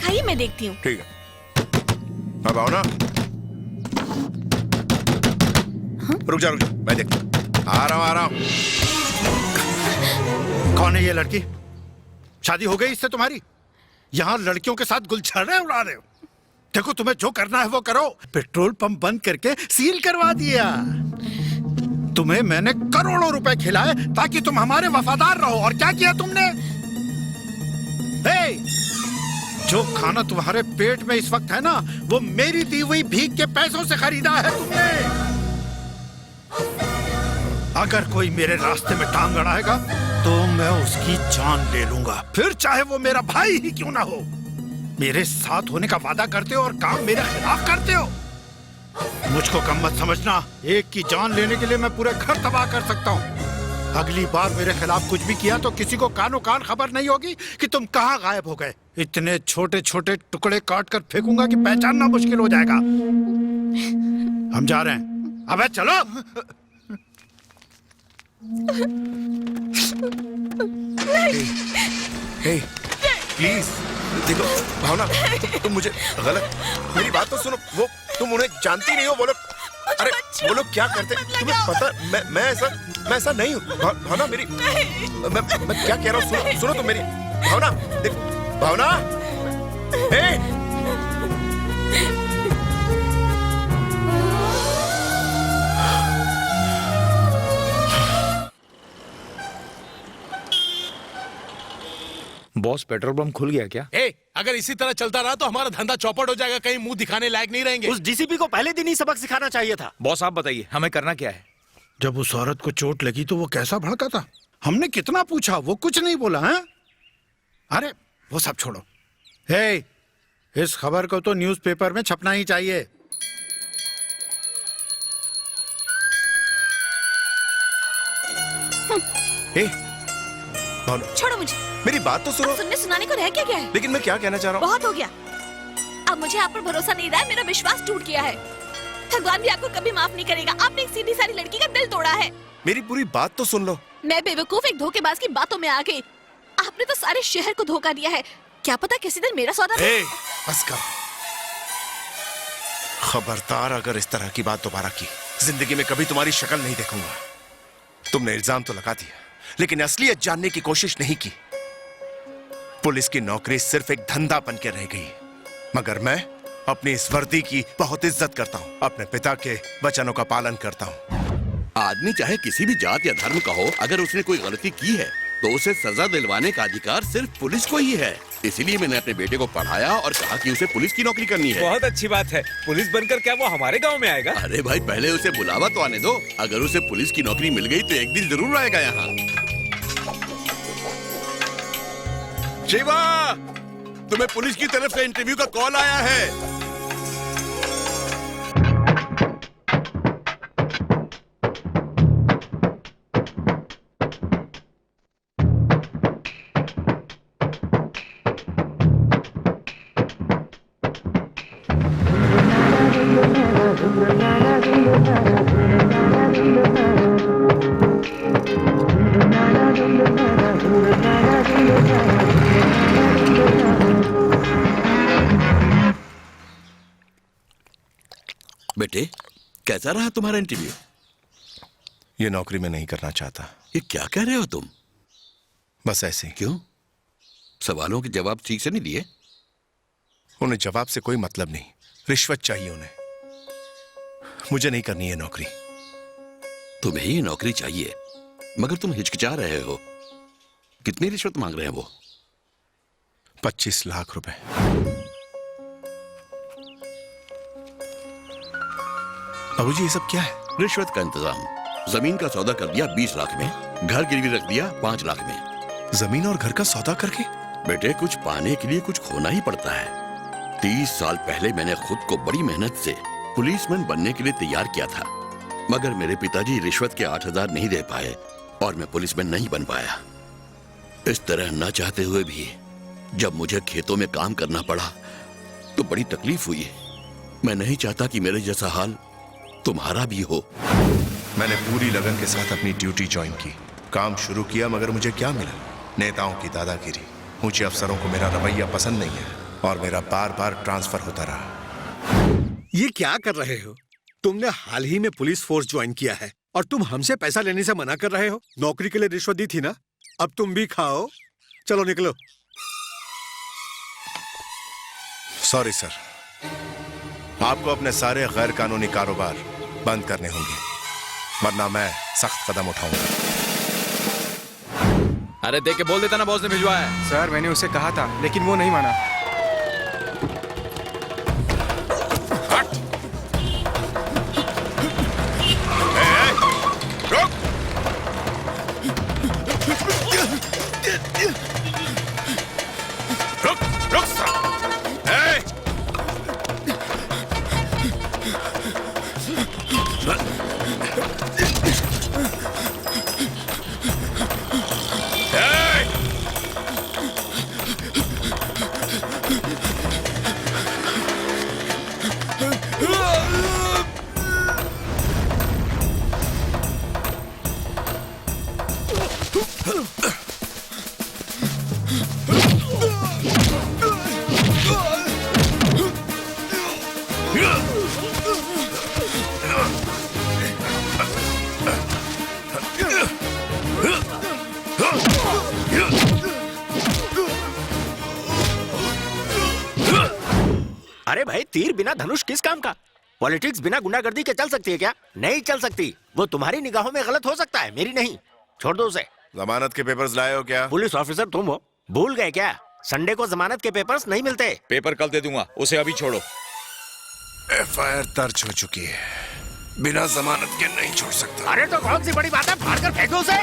खाइए, मैं देखती हूँ। ठीक है, अब आओ ना। रुक जा, मैं देखता हूँ। आ रहा हूँ। कौन है ये लड़की? शादी हो गई इससे तुम्हारी? यहाँ लड़कियों के साथ गुलछड़े उड़ा रहे हो। देखो, तुम्हें जो करना है वो करो। पेट्रोल पंप बंद करके सील करवा दिया। तुम्हें मैंने करोड़ों रुपए खिलाए ताकि तुम हमारे वफादार रहो, और क्या किया तुमने? जो खाना तुम्हारे पेट में इस वक्त है ना, वो मेरी दी हुई भीख के पैसों से खरीदा है तुमने। अगर कोई मेरे रास्ते में टांग अड़ाएगा तो मैं उसकी जान ले लूंगा, फिर चाहे वो मेरा भाई ही क्यों ना हो। मेरे साथ होने का वादा करते हो और काम मेरे खिलाफ करते हो। मुझको कम मत समझना। एक की जान लेने के लिए मैं पूरे घर तबाह कर सकता हूँ। अगली बार मेरे खिलाफ कुछ भी किया तो किसी को कानों कान खबर नहीं होगी कि तुम कहाँ गायब हो गए। इतने छोटे छोटे टुकड़े काट कर फेंकूंगा कि पहचानना मुश्किल हो जाएगा। हम जा रहे हैं। अबे चलो। प्लीज देखो भावना, तुम मुझे गलत, मेरी बात तो सुनो। वो तुम उन्हें जानती नहीं हो। वो लोग, अरे वो लोग क्या करते तुम्हें पता? मैं ऐसा नहीं हूँ। भावना मेरी, मैं क्या कह रहा हूँ सुनो तुम मेरी। भावना देखो, भावना। बॉस, पेट्रोल पंप खुल गया क्या? अगर इसी तरह चलता रहा तो हमारा धंधा चौपट हो जाएगा। कहीं मुंह दिखाने लायक नहीं रहेंगे। उस डीसीपी को पहले दिन ही सबक सिखाना चाहिए था। बॉस आप बताइए, हमें करना क्या है? जब उस औरत को चोट लगी तो वो कैसा भड़का था। हमने कितना पूछा, वो कुछ नहीं बोला है। अरे वो सब छोड़ो। इस खबर को तो न्यूज़पेपर में छपना ही चाहिए। छोड़ो मुझे। मेरी बात तो सुनो। सुनने सुनाने को रह क्या है? लेकिन मैं क्या कहना चाह रहा हूँ। बहुत हो गया। अब मुझे आप पर भरोसा नहीं रहा है। मेरा विश्वास टूट गया है। भगवान भी आपको कभी माफ नहीं करेगा। आपने एक सीधी सारी लड़की का दिल तोड़ा है। मेरी पूरी बात तो सुन लो। मैं बेवकूफ एक धोखेबाज की बातों में आ गई। आपने तो सारे शहर को धोखा दिया है। क्या पता किसी दिन मेरा सौदा। बस कर। खबरदार, अगर इस तरह की बात दोबारा की, जिंदगी में कभी तुम्हारी शक्ल नहीं देखूंगा। तुमने इल्जाम तो लगा दिया, लेकिन असलियत जानने की कोशिश नहीं की। पुलिस की नौकरी सिर्फ एक धंधा बन के रह गई, मगर मैं अपनी इस वर्दी की बहुत इज्जत करता हूँ। अपने पिता के वचनों का पालन करता हूँ। आदमी चाहे किसी भी जात या धर्म का हो, अगर उसने कोई गलती की है तो उसे सजा दिलवाने का अधिकार सिर्फ पुलिस को ही है। इसीलिए मैंने अपने बेटे को पढ़ाया और कहा कि उसे पुलिस की नौकरी करनी है। बहुत अच्छी बात है। पुलिस बनकर क्या वो हमारे गांव में आएगा? अरे भाई, पहले उसे बुलावा तो आने दो। अगर उसे पुलिस की नौकरी मिल गई तो एक दिन जरूर आएगा यहाँ। शिवा, तुम्हें पुलिस की तरफ से इंटरव्यू का कॉल आया है। बेटे, कैसा रहा तुम्हारा इंटरव्यू? ये नौकरी मैं नहीं करना चाहता। ये क्या कह रहे हो तुम? बस ऐसे ही। क्यों? सवालों के जवाब ठीक से नहीं दिए? उन्हें जवाब से कोई मतलब नहीं, रिश्वत चाहिए उन्हें। मुझे नहीं करनी है नौकरी। तुम्हें ये नौकरी चाहिए, मगर तुम हिचकिचा रहे हो। कितनी रिश्वत मांग रहे हैं वो? 25 लाख रुपए। बाबूजी, ये सब क्या है? रिश्वत का इंतजाम। जमीन का सौदा कर दिया 20 लाख में, घर गिरवी रख दिया 5 लाख में। जमीन और घर का सौदा करके? बेटे, कुछ पाने के लिए कुछ खोना ही पड़ता है। 30 साल पहले मैंने खुद को बड़ी मेहनत से पुलिसमैन बनने के लिए तैयार किया था, मगर मेरे पिताजी रिश्वत के 8,000 नहीं दे पाए और मैं पुलिसमैन नहीं बन पाया। इस तरह न चाहते हुए भी जब मुझे खेतों में काम करना पड़ा तो बड़ी तकलीफ हुई। मैं नहीं चाहता कि मेरे जैसा हाल तुम्हारा भी हो। मैंने पूरी लगन के साथ अपनी ड्यूटी ज्वाइन की, काम शुरू किया, मगर मुझे क्या मिला? नेताओं की दादागिरी। ऊंचे अफसरों को मेरा रवैया पसंद नहीं है। और मेरा बार बार ट्रांसफर होता रहा। ये क्या कर रहे हो? तुमने हाल ही में पुलिस फोर्स ज्वाइन किया है और तुम हमसे पैसा लेने से मना कर रहे हो। नौकरी के लिए रिश्वत दी थी ना, अब तुम भी खाओ। चलो निकलो। सॉरी सर, आपको अपने सारे गैर कानूनी कारोबार बंद करने होंगे, वरना मैं सख्त कदम उठाऊंगा। अरे देख के बोल देता ना बॉस ने भिजवाया है। सर मैंने उसे कहा था लेकिन वो नहीं माना। अरे भाई, तीर बिना धनुष किस काम का? पॉलिटिक्स बिना गुंडागर्दी के चल सकती है क्या? नहीं चल सकती। वो तुम्हारी निगाहों में गलत हो सकता है, मेरी नहीं। छोड़ दो उसे। जमानत के पेपर्स लाए हो क्या? पुलिस ऑफिसर तुम हो, भूल गए क्या? संडे को जमानत के पेपर्स नहीं मिलते। पेपर कल दे दूंगा, उसे अभी छोड़ो। एफआईआर दर्ज हो चुकी है, बिना जमानत के नहीं छोड़ सकता। अरे तो कौन सी बड़ी बात है, फाड़ कर फेंक दो उसे।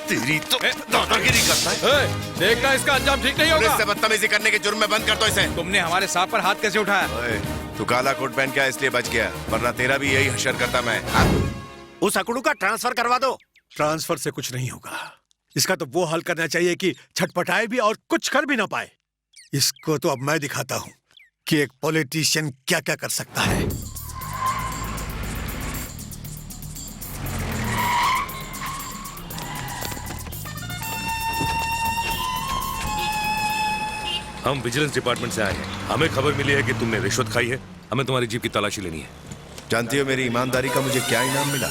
तेरी तो दादागिरी करता है। देखना इसका अंजाम ठीक नहीं पुलिस होगा। से बदतमीजी करने के जुर्म में बंद कर दो इसे। तुमने हमारे सांप पर हाथ कैसे उठाया? ओए, तू काला कोट पहन के आया इसलिए बच गया, वरना तेरा भी यही हशर करता मैं। उस अकड़ू का ट्रांसफर करवा दो। ट्रांसफर से कुछ नहीं होगा। इसका तो वो हल करना चाहिए कि छटपटाए भी और कुछ कर भी ना पाए। इसको तो अब मैं दिखाता हूँ कि एक पॉलिटिशियन क्या क्या कर सकता है। हम विजिलेंस डिपार्टमेंट से आए हैं। हमें खबर मिली है कि तुमने रिश्वत खाई है। हमें तुम्हारी जीप की तलाशी लेनी है। जानती हो मेरी ईमानदारी का मुझे क्या इनाम मिला?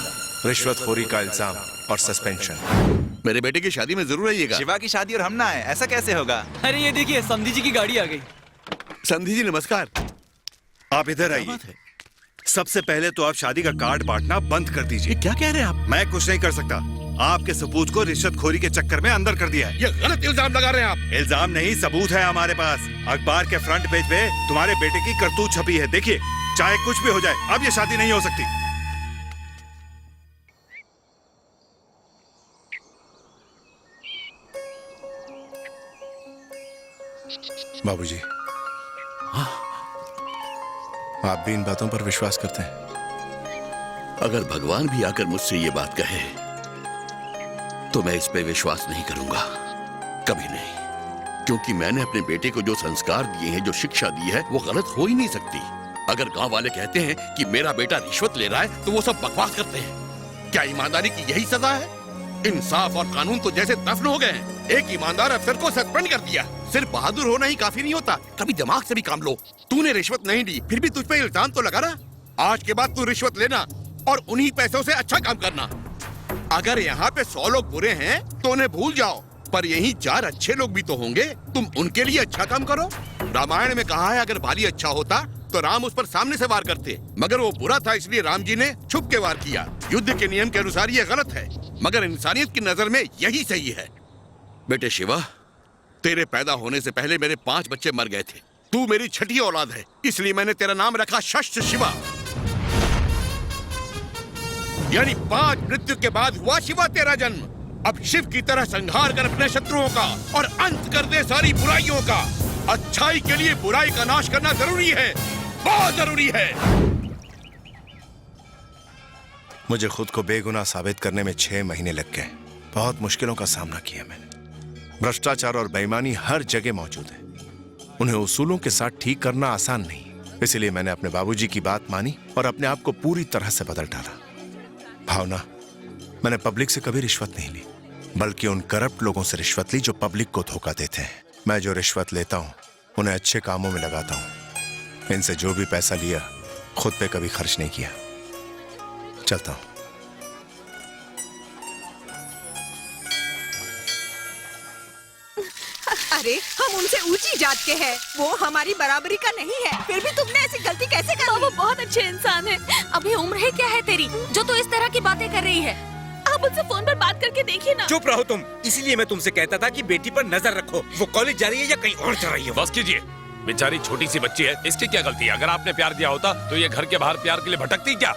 रिश्वतखोरी का इल्जाम और सस्पेंशन। मेरे बेटे की शादी में जरूर आइएगा। शिवा की शादी और हम ना आए, ऐसा कैसे होगा? अरे ये देखिए, समधी जी की गाड़ी आ गई। संधि जी नमस्कार। आप इधर आइए। सबसे पहले तो आप शादी का कार्ड बांटना बंद कर दीजिए। क्या कह रहे हैं आप? मैं कुछ नहीं कर सकता। आपके सबूत को रिश्वतखोरी के चक्कर में अंदर कर दिया है। ये गलत इल्जाम लगा रहे हैं आप। इल्जाम नहीं, सबूत है हमारे पास। अखबार के फ्रंट पेज पे तुम्हारे बेटे की करतूत छपी है। देखिए, चाहे कुछ भी हो जाए, अब ये शादी नहीं हो सकती। बाबूजी, आप भी इन बातों पर विश्वास करते हैं? अगर भगवान भी आकर मुझसे ये बात कहे तो मैं इस पे विश्वास नहीं करूंगा, कभी नहीं। क्योंकि मैंने अपने बेटे को जो संस्कार दिए हैं, जो शिक्षा दी है, वो गलत हो ही नहीं सकती। अगर गांव वाले कहते हैं कि मेरा बेटा रिश्वत ले रहा है तो वो सब बकवास करते हैं। क्या ईमानदारी की यही सजा है? इंसाफ और कानून तो जैसे दफन हो गए हैं। एक ईमानदार अफसर को सस्पेंड कर दिया। सिर्फ बहादुर होना ही काफी नहीं होता, कभी दिमाग से भी काम लो। तूने रिश्वत नहीं ली, फिर भी तुझ पे इल्जाम तो लगा ना। आज के बाद तू रिश्वत लेना और उन्हीं पैसों से अच्छा काम करना। अगर यहाँ पे 100 लोग बुरे हैं तो उन्हें भूल जाओ, पर यहीं 4 अच्छे लोग भी तो होंगे। तुम उनके लिए अच्छा काम करो। रामायण में कहा है, अगर बाली अच्छा होता तो राम उस पर सामने से वार करते, मगर वो बुरा था इसलिए राम जी ने छुप के वार किया। युद्ध के नियम के अनुसार ये गलत है, मगर इंसानियत की नजर में यही सही है। बेटे शिवा, तेरे पैदा होने से पहले मेरे 5 बच्चे मर गए थे। तू मेरी छठी औलाद है, इसलिए मैंने तेरा नाम रखा शस्त्र शिवा। यानी 5 मृत्यु के बाद हुआ शिवा तेरा जन्म। अब शिव की तरह संहार कर अपने शत्रुओं का और अंत कर दे सारी बुराइयों का। अच्छाई के लिए बुराई का नाश करना जरूरी है, बहुत जरूरी है। मुझे खुद को बेगुनाह साबित करने में 6 महीने लग गए। बहुत मुश्किलों का सामना किया मैंने। भ्रष्टाचार और बेईमानी हर जगह मौजूद है। उन्हें उसूलों के साथ ठीक करना आसान नहीं, इसलिए मैंने अपने बाबूजी की बात मानी और अपने आप को पूरी तरह से बदल डाला। भावना, मैंने पब्लिक से कभी रिश्वत नहीं ली, बल्कि उन करप्ट लोगों से रिश्वत ली जो पब्लिक को धोखा देते हैं। मैं जो रिश्वत लेता हूं उन्हें अच्छे कामों में लगाता हूं। इनसे जो भी पैसा लिया खुद पे कभी खर्च नहीं किया। चलता हूं। अरे हम उनसे ऊंची जात के हैं, वो हमारी बराबरी का नहीं है, फिर भी तुमने ऐसी गलती कैसे कर ली? वो बहुत अच्छे इंसान है। अभी उम्र है क्या है तेरी जो तू इस तरह की बातें कर रही है? आप उनसे फोन पर बात करके देखिए ना। चुप रहो तुम, इसीलिए मैं तुमसे कहता था कि बेटी पर नजर रखो, वो कॉलेज जा रही है या कहीं और जा रही है। बस कीजिए, बेचारी छोटी सी बच्ची है, इसकी क्या गलती है? अगर आपने प्यार दिया होता तो ये घर के बाहर प्यार के लिए भटकती क्या?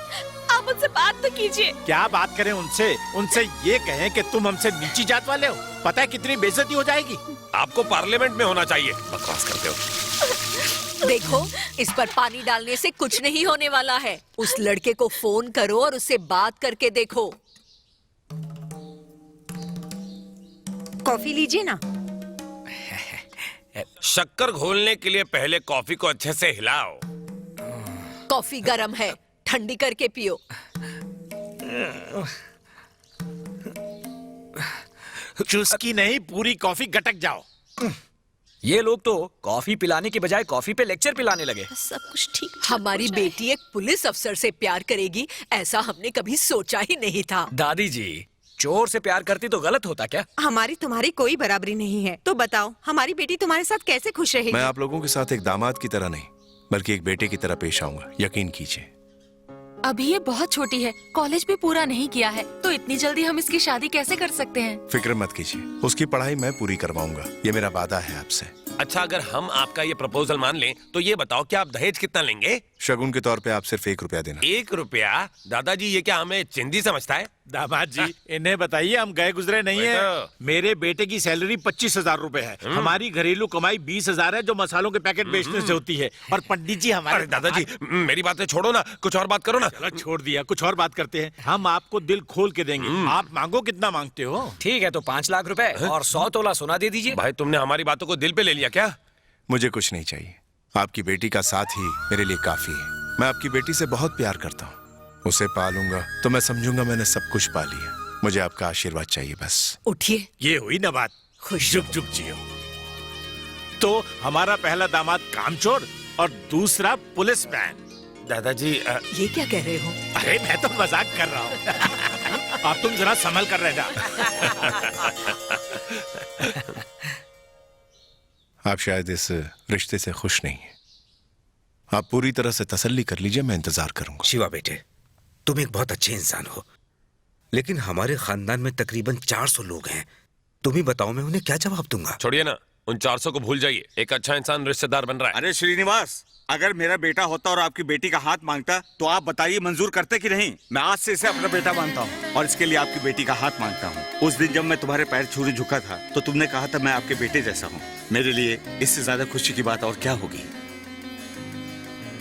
आप उनसे बात तो कीजिए। क्या बात करें उनसे? उनसे ये कहें कि तुम हमसे नीची जात वाले हो? पता है कितनी बेइज्जती हो जाएगी। आपको पार्लियामेंट में होना चाहिए। बकवास करते हो। देखो, इस पर पानी डालने से कुछ नहीं होने वाला है। उस लड़के को फोन करो और उससे बात करके देखो। कॉफी लीजिए ना। शक्कर घोलने के लिए पहले कॉफी को अच्छे से हिलाओ। कॉफी गरम है, ठंडी करके पियो। चुस्की नहीं, पूरी कॉफी गटक जाओ। ये लोग तो कॉफी पिलाने की बजाय कॉफी पे लेक्चर पिलाने लगे। सब कुछ ठीक। हमारी बेटी एक पुलिस अफसर से प्यार करेगी, ऐसा हमने कभी सोचा ही नहीं था। दादी जी, चोर से प्यार करती तो गलत होता क्या? हमारी तुम्हारी कोई बराबरी नहीं है, तो बताओ हमारी बेटी तुम्हारे साथ कैसे खुश रहेगी? मैं आप लोगों के साथ एक दामाद की तरह नहीं बल्कि एक बेटे की तरह पेश आऊंगा, यकीन कीजिए। अभी ये बहुत छोटी है, कॉलेज भी पूरा नहीं किया है, तो इतनी जल्दी हम इसकी शादी कैसे कर सकते हैं? फिक्र मत कीजिए, उसकी पढ़ाई मैं पूरी करवाऊंगा, ये मेरा वादा है आपसे। अच्छा, अगर हम आपका ये प्रपोजल मान लें तो ये बताओ कि आप दहेज कितना लेंगे? शगुन के तौर पे आप सिर्फ 1 रुपया देना। 1 रुपया? दादाजी ये क्या हमें चिंदी समझता है? दामाद जी, इन्हें बताइए हम गए गुजरे नहीं है। मेरे बेटे की सैलरी 25,000 रूपए है। हमारी घरेलू कमाई 20,000 है जो मसालों के पैकेट बेचने से होती है। और पंडित जी हमारे। अरे दादाजी, मेरी बातें छोड़ो ना, कुछ और बात करो ना। चलो छोड़ दिया, कुछ और बात करते हैं। हम आपको दिल खोल के देंगे। आप मांगो, कितना मांगते हो? ठीक है, तो 5 लाख रुपए और 100 तोला सोना दे दीजिए। भाई, तुमने हमारी बातों को दिल पे ले लिया क्या? मुझे कुछ नहीं चाहिए, आपकी बेटी का साथ ही मेरे लिए काफी है। मैं आपकी बेटी से बहुत प्यार करता हूँ, उसे पालूंगा तो मैं समझूंगा मैंने सब कुछ पा लिया। मुझे आपका आशीर्वाद चाहिए बस। उठिए। ये हुई ना बात। खुश जुग जुग जियो। तो हमारा पहला दामाद कामचोर और दूसरा पुलिसमैन। दादाजी ये क्या कह रहे हो? अरे मैं तो मजाक कर रहा हूँ। आप तुम जरा संभल कर रहना। आप शायद इस रिश्ते से खुश नहीं हैं। आप पूरी तरह से तसल्ली कर लीजिए, मैं इंतजार करूंगा। शिवा बेटे, तुम एक बहुत अच्छे इंसान हो, लेकिन हमारे खानदान में तकरीबन 400 लोग हैं। तुम ही बताओ मैं उन्हें क्या जवाब दूंगा? छोड़िए ना, उन 400 को भूल जाइए। एक अच्छा इंसान रिश्तेदार बन रहा है। अरे श्रीनिवास, अगर मेरा बेटा होता और आपकी बेटी का हाथ मांगता तो आप बताइए मंजूर करते कि नहीं? मैं आज से इसे अपना बेटा मानता हूँ और इसके लिए आपकी बेटी का हाथ मांगता हूँ। उस दिन जब मैं तुम्हारे पैर छूने झुका था तो तुमने कहा था मैं आपके बेटे जैसा हूँ। मेरे लिए इससे ज्यादा खुशी की बात और क्या होगी?